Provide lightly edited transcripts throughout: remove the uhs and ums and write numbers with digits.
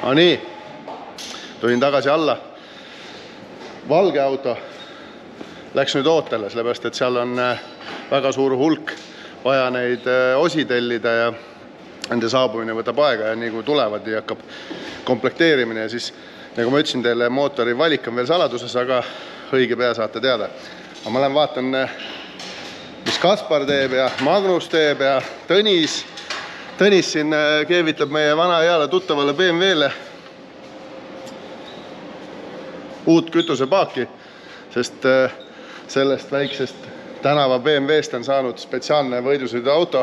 No nii, tulin tagasi alla. Valge auto läks nüüd ootele, sellepärast et seal on väga suur hulk vaja neid osi tellida ja nende saabumine võtab aega ja nii kui tulevad, nii hakkab komplekteerimine ja siis, nagu ma ütlesin teile, mootori valik on veel saladuses, aga õige pea saate teada. Aga ma lähen vaatan, mis Kaspar teeb ja Magnus teeb ja Tõnis siin keevitab meie vana heale tuttavale BMW-le uut kütusepaaki, sest sellest väiksest tänava BMW-st on saanud spetsiaalne võidusõiduauto,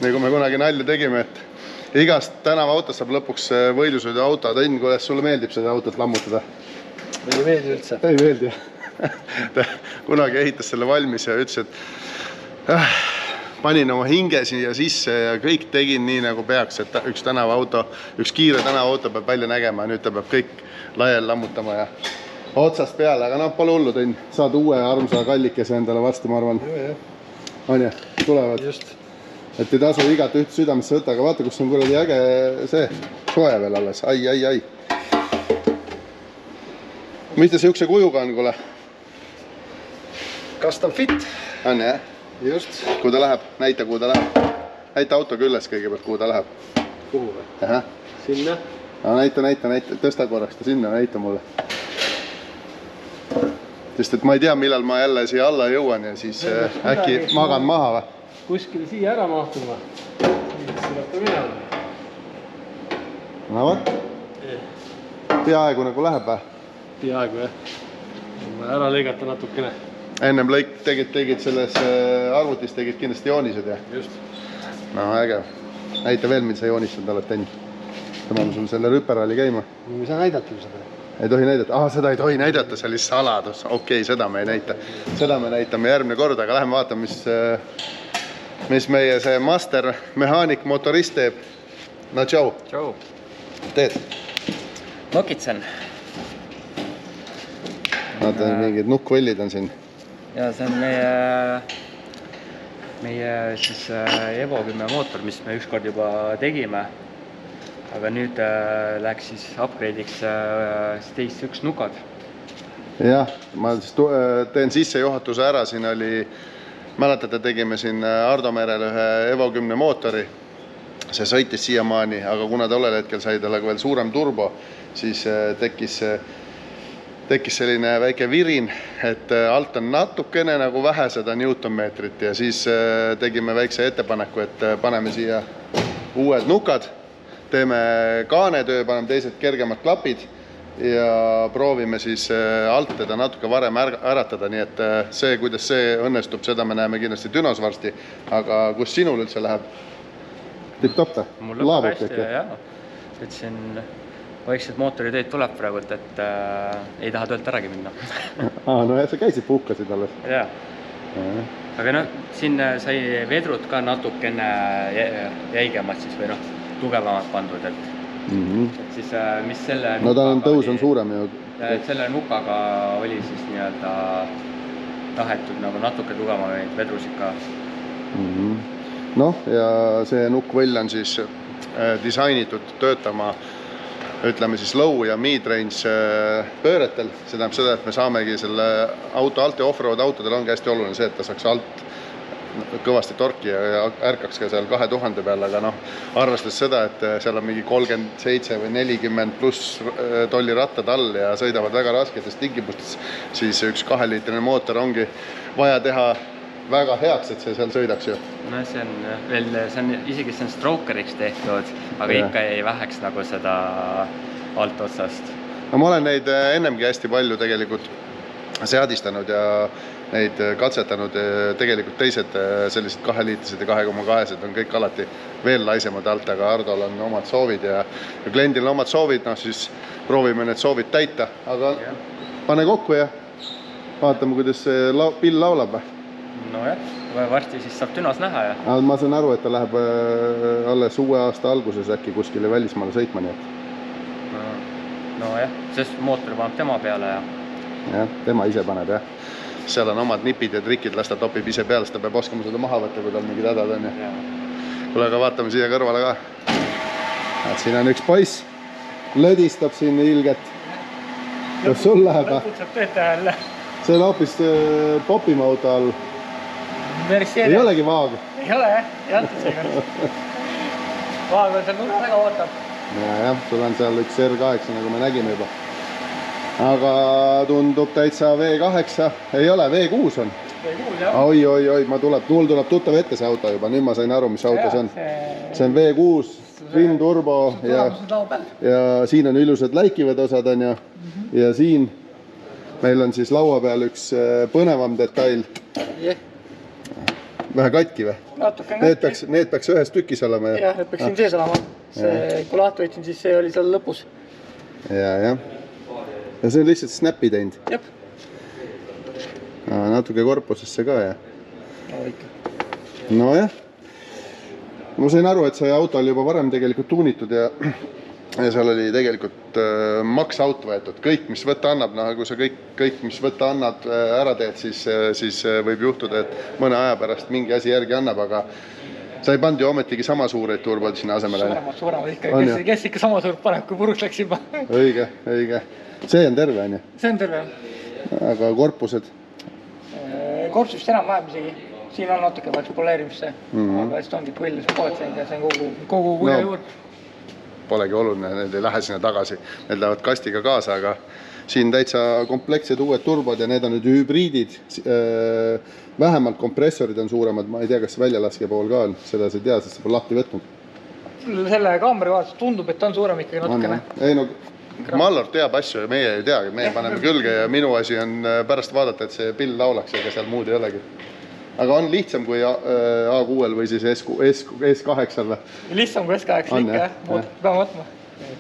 nagu me kunagi nalja tegime, et igast tänava autost saab lõpuks võidusõiduauto. Tõnn, kuidas sulle meeldib seda autot lammutada? Ei meeldi üldse. Ei meeldi. Ta kunagi ehitas selle valmis ja ütles, et panin oma hinge siia sisse ja kõik tegin nii nagu peaks, et üks tänavaauto, üks kiire tänavaauto peab välja nägema ja nüüd ta peab kõik laiali lammutama ja otsast peale, aga noh, pole hullu, Tõnn, saad uue armsa kallikese endale varsti, ma arvan. On ja, tulevad. Just. Et ei tasu igat üht südamesse võtta, aga vaata, kus on kuradi äge see soe veel alles. Ai. Mis ta siukse kujuga on, kuule? Custom fit. On jah? Just. Kuhu ta läheb? Näita, kuhu ta läheb. Näita auto külles kõigepealt, kuhu ta läheb. Kuhu või? Aha. Sinna. No, näita. Tõsta korraks ta sinna, näita mulle. Sest et ma ei tea, millal ma jälle siia alla jõuan ja siis äkki magan maha või? Kuskil siia ära mahtuma. Siis tuleb ka minema. No võt. Peaaegu nagu läheb või? Peaaegu jah. Ära lõigata natukene. Ennem tegid selles arvutis tegid kindlasti joonised ja? Just. No äge. Näita veel, mida sa joonistanud oled teinud. Tõmbame sul selle rüperalli käima. Me saa näidata seda. Ei tohi näidata. Seda ei tohi näidata, see oli saladus. Okei, seda me ei näita. Seda me näitame järgmine kord, aga läheme vaatame, mis meie see master mehaanik motorist teeb. No tšau. Tšau. Teed? Nokitsen. Nad mingid nukkvõllid on siin. Ja see on meie siis Evo 10 mootor, mis me ükskord juba tegime. Aga nüüd läks siis upgrade'iks Stage 1 nukad. Jah, ma siis teen sissejuhatuse ära. Siin oli, mäletate, tegime siin Ardo merel ühe Evo 10 mootori. See sõitis siiamaani, aga kuna tollel hetkel sai talle veel suurem turbo, siis tekkis selline väike virin, et alt on natukene nagu vähe seda newtonmeetrit ja siis tegime väikse ettepaneku, et paneme siia uued nukad. Teeme kaanetöö, paneme teised kergemad klapid ja proovime siis alt teda natuke varem äratada, nii et see, kuidas see õnnestub, seda me näeme kindlasti Dünos varsti, aga kus sinul üldse läheb? Tipp-topta? Mul lõpeb hästi, jah. Et siin vaikselt mootoritöid tuleb praegult, et ei taha töölt äragi minna. No jah, sa käisid puhkasid alles. Jah. Aga noh, siin sai vedrud ka natukene jäigemad siis või noh, tugevamad pandud, et siis mis selle no ta on tõus on suurem ju. Selle nukaga oli siis nii-öelda tahetud nagu natuke tugevamaid vedrusid ka. Noh, ja see nukkvõll on siis disainitud töötama, ütleme siis low ja mid-range pööretel. See tähendab seda, et me saamegi selle auto alt ja off-road autodel ongi hästi oluline see, et ta saaks alt kõvasti torki ja ärkaks ka seal 2000 peal, aga noh, arvestades seda, et seal on mingi 37 või 40 pluss tolli rattad all ja sõidavad väga rasketes tingimustes, siis üks 2-liitrine mootor ongi vaja teha väga heaks, et see seal sõidaks ju. No see on veel, see on isegi see on strokeriks tehtud, aga ikka ei väheks nagu seda alt otsast. No ma olen neid ennemgi hästi palju tegelikult seadistanud ja neid katsetanud. Tegelikult teised sellised 2-liitrised ja 2,2-sed on kõik alati veel laisemad alt, aga Ardol on omad soovid ja kliendil on omad soovid, no siis proovime need soovid täita, aga pane kokku ja vaatame, kuidas see pill laulab. No jah, varsti siis saab Dünos näha ja. Ma saan aru, et ta läheb alles uue aasta alguses äkki kuskile välismaale sõitma, nii et. No jah, sest mootor paneb tema peale ja. Jah, tema ise paneb jah. Seal on omad nipid ja trikid, las ta topib ise peale, siis ta peab oskama seda maha võtta, kui tal mingid hädad on. Kuule, aga vaatame siia kõrvale ka. Siin on üks poiss. lödistab siin ilget. Kas sul läheb? Lõpuks saab töötaja jälle. See on hoopis Popimaa auto all. Ei olegi vaag. Ei ole jah, ei antud seekord. Vaag on seal nurga taga ootab. Jah, sul on seal üks R8, nagu me nägime juba. Aga tundub täitsa V8. Ei ole, V6 on. V6 jah. Oi, mul tuleb tuttav ette see auto juba. Nüüd ma sain aru, mis auto see on. See on V6, Twin Turbo ja siin on ilusad läikivad osad on ju. Ja siin meil on siis laua peal üks põnevam detail. Vähe katki või? Need peaks ühes tükis olema. Jah, need peaks siin sees olema. Kui lahti võtsin, siis see oli seal lõpus. Ja see on lihtsalt snappi teinud. Jep. Natuke korpusesse ka, jah. No jah. Ma sain aru, et see auto oli juba varem tegelikult tuunitud ja seal oli tegelikult max-out võetud. Kõik, mis võtta annab, kui sa kõik, mis võtta annad, ära teed, siis võib juhtuda, et mõne aja pärast mingi asi järgi annab, aga sa ei pandi ju ometigi sama suureid turbod sinna asemele. Suuremad ikka. Kes ikka sama suurt paneb, kui puruks läks juba? Õige. See on terve, on ju? See on terve. Aga korpused? Korpusest enam vajab isegi. Siin on natuke vajaks poleerimisse. Aga siis ongi põll, see pooled sain ja see on kogu kuja juurde. Polegi oluline, need ei lähe sinna tagasi. Need lähevad kastiga kaasa, aga siin täitsa komplektsed uued turbod ja need on nüüd hübriidid. Vähemalt kompressorid on suuremad. Ma ei tea, kas väljalaskja pool ka on. Seda sa ei tea, sest sa pole lahti võtnud. Selle kaameri vaates tundub, et on suurem ikkagi natukene. Ei no, Mallor teab asju ja meie ei tea. Meie paneme külge ja minu asi on pärast vaadata, et see pill laulaks, ega seal muud ei olegi. Aga on lihtsam kui A6-l või siis S8-l või? Lihtsam kui S8 ikka, jah. Peame võtma.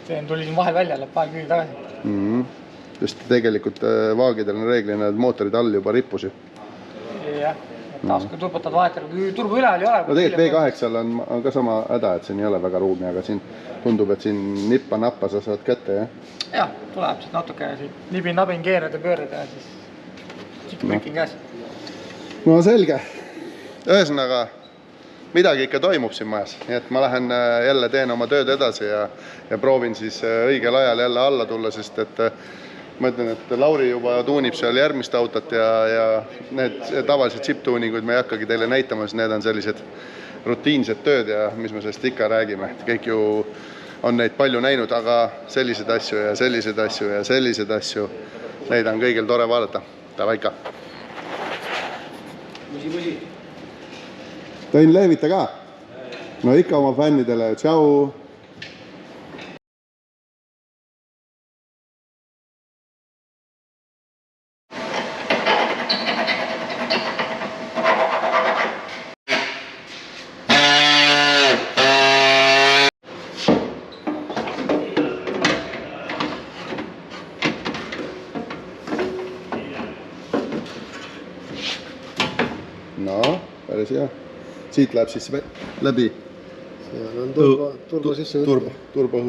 See tuli siin vahel välja, läheb vahel külge tagasi. Just tegelikult vaagidel on reeglina mootorid all juba rippus ju. Jah, taas kui turbotad vahetada, kui turbo üle ei ole. No tegelikult V8-l on ka sama häda, et siin ei ole väga ruumi, aga siin tundub, et siin nippa-nappa sa saad kätte, jah? Jah, tuleb siit natuke nibin-nabin keerad ja pöörad ja siis kõik on käes. No selge. Ühesõnaga, midagi ikka toimub siin majas. Nii et ma lähen jälle teen oma tööd edasi ja proovin siis õigel ajal jälle alla tulla, sest et ma ütlen, et Lauri juba tuunib seal järgmist autot ja need tavalised chip-tuuningud me ei hakkagi teile näitama, sest need on sellised rutiinsed tööd ja mis me sellest ikka räägime. Kõik ju on neid palju näinud, aga sellised asju ja sellised asju ja sellised asju, neid on kõigil tore vaadata. Tava ikka. Tõin Leevita ka? No ikka oma fännidele. Tšau! No, päris hea. Siit läheb siis läbi. Seal on turbo sisse. Turbo.